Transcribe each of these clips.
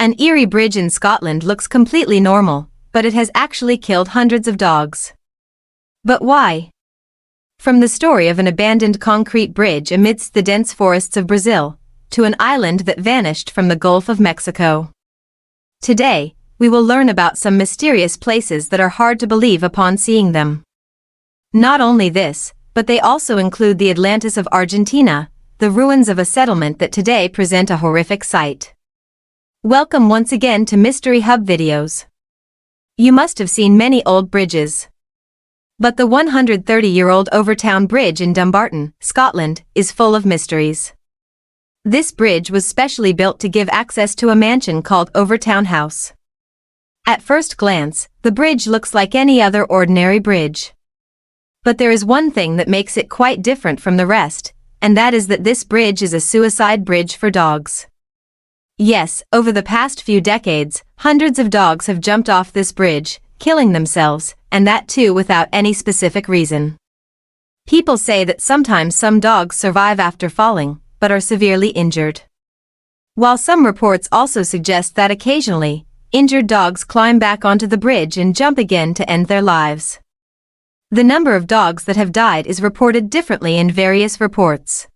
An eerie bridge in Scotland looks completely normal, but it has actually killed hundreds of dogs. But why? From the story of an abandoned concrete bridge amidst the dense forests of Brazil, to an island that vanished from the Gulf of Mexico. Today, we will learn about some mysterious places that are hard to believe upon seeing them. Not only this, but they also include the Atlantis of Argentina, the ruins of a settlement that today present a horrific sight. Welcome once again to Mystery Hub videos. You must have seen many old bridges. But the 130-year-old Overtoun Bridge in Dumbarton, Scotland, is full of mysteries. This bridge was specially built to give access to a mansion called Overtoun House. At first glance, the bridge looks like any other ordinary bridge. But there is one thing that makes it quite different from the rest, and that is that this bridge is a suicide bridge for dogs. Yes, over the past few decades, hundreds of dogs have jumped off this bridge, killing themselves, and that too without any specific reason. People say that sometimes some dogs survive after falling, but are severely injured. While some reports also suggest that occasionally, injured dogs climb back onto the bridge and jump again to end their lives. The number of dogs that have died is reported differently in various reports.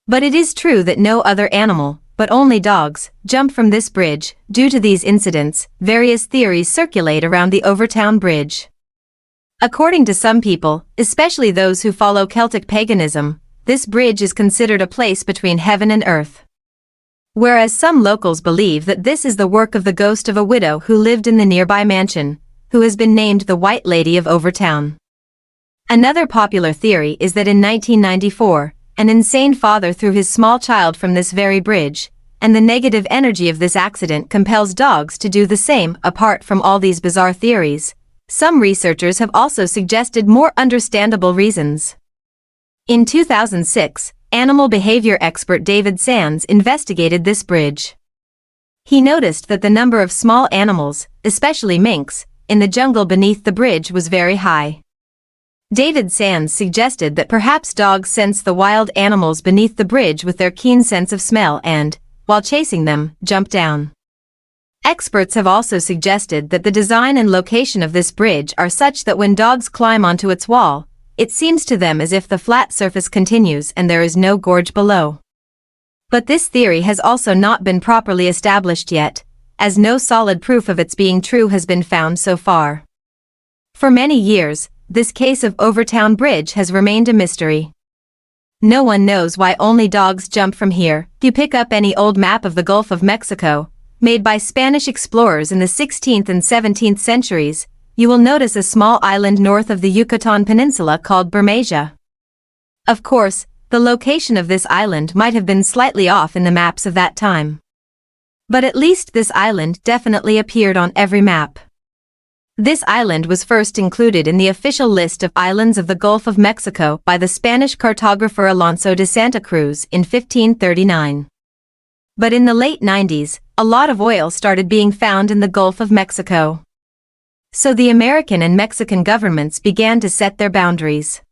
But it is true that no other animal, but only dogs, jump from this bridge. Due to these incidents, various theories circulate around the Overtoun Bridge. According to some people, especially those who follow Celtic paganism, this bridge is considered a place between heaven and earth. Whereas some locals believe that this is the work of the ghost of a widow who lived in the nearby mansion, who has been named the White Lady of Overtoun. Another popular theory is that in 1994, an insane father threw his small child from this very bridge, and the negative energy of this accident compels dogs to do the same. Apart from all these bizarre theories, some researchers have also suggested more understandable reasons. In 2006, animal behavior expert David Sands investigated this bridge. He noticed that the number of small animals, especially minks, in the jungle beneath the bridge was very high. David Sands suggested that perhaps dogs sense the wild animals beneath the bridge with their keen sense of smell and, while chasing them, jump down. Experts have also suggested that the design and location of this bridge are such that when dogs climb onto its wall, it seems to them as if the flat surface continues and there is no gorge below. But this theory has also not been properly established yet, as no solid proof of its being true has been found so far. For many years, this case of Overtoun Bridge has remained a mystery. No one knows why only dogs jump from here. If you pick up any old map of the Gulf of Mexico, made by Spanish explorers in the 16th and 17th centuries, you will notice a small island north of the Yucatan Peninsula called Bermeja. Of course, the location of this island might have been slightly off in the maps of that time. But at least this island definitely appeared on every map. This island was first included in the official list of islands of the Gulf of Mexico by the Spanish cartographer Alonso de Santa Cruz in 1539. But in the late 90s, a lot of oil started being found in the Gulf of Mexico. So the American and Mexican governments began to set their boundaries.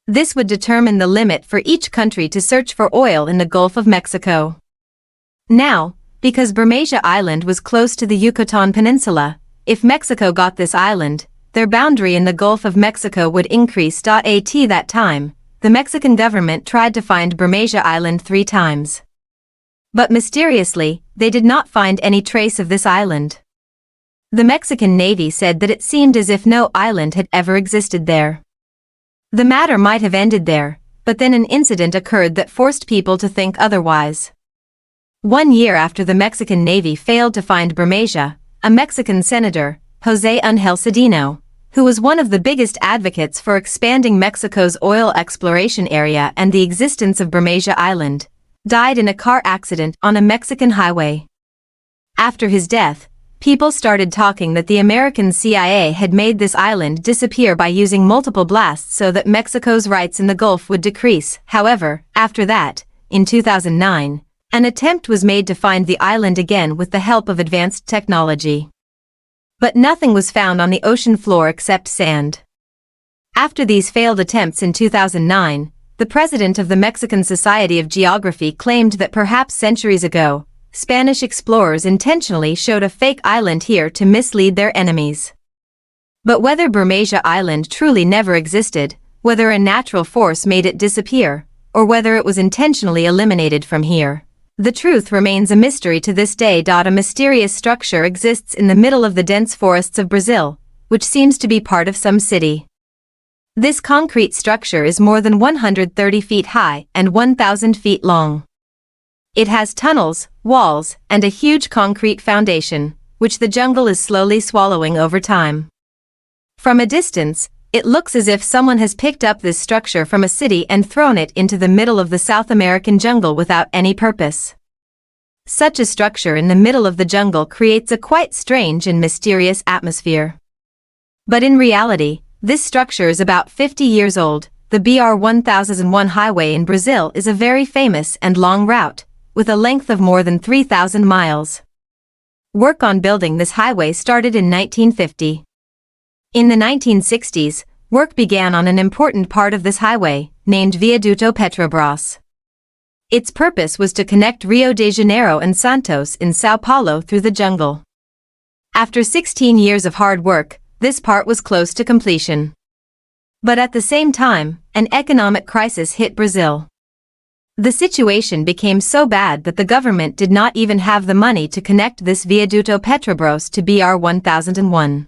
This would determine the limit for each country to search for oil in the Gulf of Mexico. Now, because Bermeja Island was close to the Yucatan Peninsula, if Mexico got this island, their boundary in the Gulf of Mexico would increase. At that time, the Mexican government tried to find Bermeja Island 3 times. But mysteriously, they did not find any trace of this island. The Mexican Navy said that it seemed as if no island had ever existed there. The matter might have ended there, but then an incident occurred that forced people to think otherwise. 1 year after the Mexican Navy failed to find Bermeja, a Mexican senator, José Ángel Cedeno, who was one of the biggest advocates for expanding Mexico's oil exploration area and the existence of Bermeja Island, died in a car accident on a Mexican highway. After his death, people started talking that the American CIA had made this island disappear by using multiple blasts so that Mexico's rights in the Gulf would decrease. However, after that, in 2009, an attempt was made to find the island again with the help of advanced technology. But nothing was found on the ocean floor except sand. After these failed attempts in 2009, the president of the Mexican Society of Geography claimed that perhaps centuries ago, Spanish explorers intentionally showed a fake island here to mislead their enemies. But whether Bermeja Island truly never existed, whether a natural force made it disappear, or whether it was intentionally eliminated from here, the truth remains a mystery to this day. A mysterious structure exists in the middle of the dense forests of Brazil, which seems to be part of some city. This concrete structure is more than 130 feet high and 1,000 feet long. It has tunnels, walls, and a huge concrete foundation, which the jungle is slowly swallowing over time. From a distance, it looks as if someone has picked up this structure from a city and thrown it into the middle of the South American jungle without any purpose. Such a structure in the middle of the jungle creates a quite strange and mysterious atmosphere. But in reality, this structure is about 50 years old. The BR-1001 highway in Brazil is a very famous and long route, with a length of more than 3,000 miles. Work on building this highway started in 1950. In the 1960s, work began on an important part of this highway, named Viaduto Petrobras. Its purpose was to connect Rio de Janeiro and Santos in São Paulo through the jungle. After 16 years of hard work, this part was close to completion. But at the same time, an economic crisis hit Brazil. The situation became so bad that the government did not even have the money to connect this Viaduto Petrobras to BR-1001.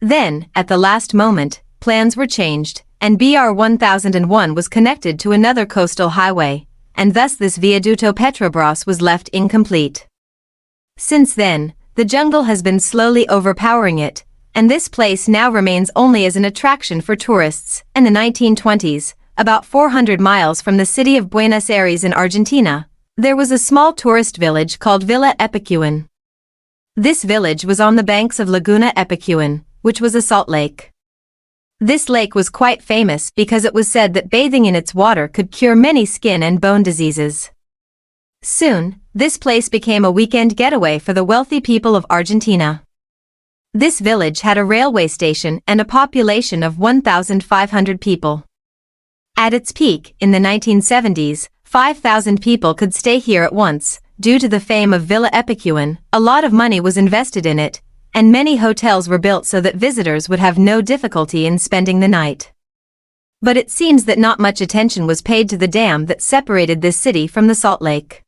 Then, at the last moment, plans were changed, and BR-1001 was connected to another coastal highway, and thus this Viaduto Petrobras was left incomplete. Since then, the jungle has been slowly overpowering it, and this place now remains only as an attraction for tourists. In the 1920s, about 400 miles from the city of Buenos Aires in Argentina, there was a small tourist village called Villa Epecuén. This village was on the banks of Laguna Epecuén, which was a salt lake. This lake was quite famous because it was said that bathing in its water could cure many skin and bone diseases. Soon, this place became a weekend getaway for the wealthy people of Argentina. This village had a railway station and a population of 1,500 people. At its peak, in the 1970s, 5,000 people could stay here at once. Due to the fame of Villa Epecuén, a lot of money was invested in it, and many hotels were built so that visitors would have no difficulty in spending the night. But it seems that not much attention was paid to the dam that separated this city from the salt lake.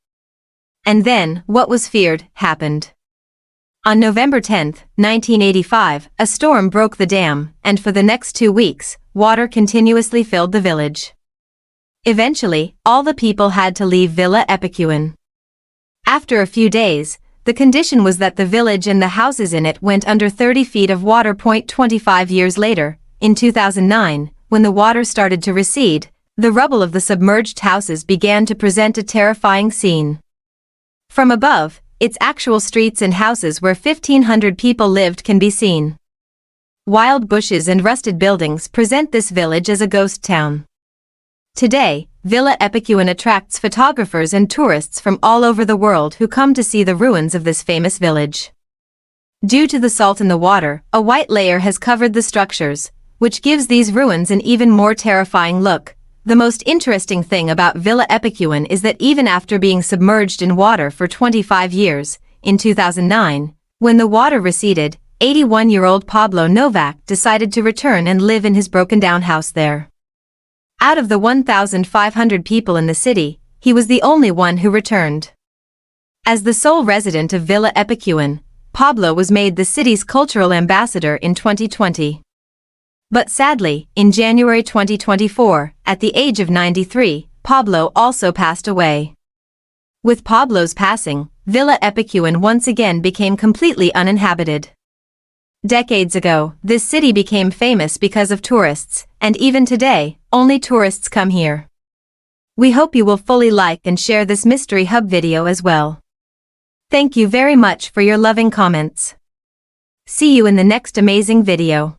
And then, what was feared, happened. On November 10, 1985, a storm broke the dam, and for the next 2 weeks, water continuously filled the village. Eventually, all the people had to leave Villa Epecuén. After a few days, the condition was that the village and the houses in it went under 30 feet of water. 25 years later, in 2009, when the water started to recede, the rubble of the submerged houses began to present a terrifying scene. From above, its actual streets and houses where 1,500 people lived can be seen. Wild bushes and rusted buildings present this village as a ghost town. Today, Villa Epecuén attracts photographers and tourists from all over the world who come to see the ruins of this famous village. Due to the salt in the water, a white layer has covered the structures, which gives these ruins an even more terrifying look. The most interesting thing about Villa Epecuén is that even after being submerged in water for 25 years, in 2009, when the water receded, 81-year-old Pablo Novak decided to return and live in his broken-down house there. Out of the 1,500 people in the city, he was the only one who returned. As the sole resident of Villa Epecuén, Pablo was made the city's cultural ambassador in 2020. But sadly, in January 2024, at the age of 93, Pablo also passed away. With Pablo's passing, Villa Epecuén once again became completely uninhabited. Decades ago, this city became famous because of tourists, and even today, only tourists come here. We hope you will fully like and share this Mystery Hub video as well. Thank you very much for your loving comments. See you in the next amazing video.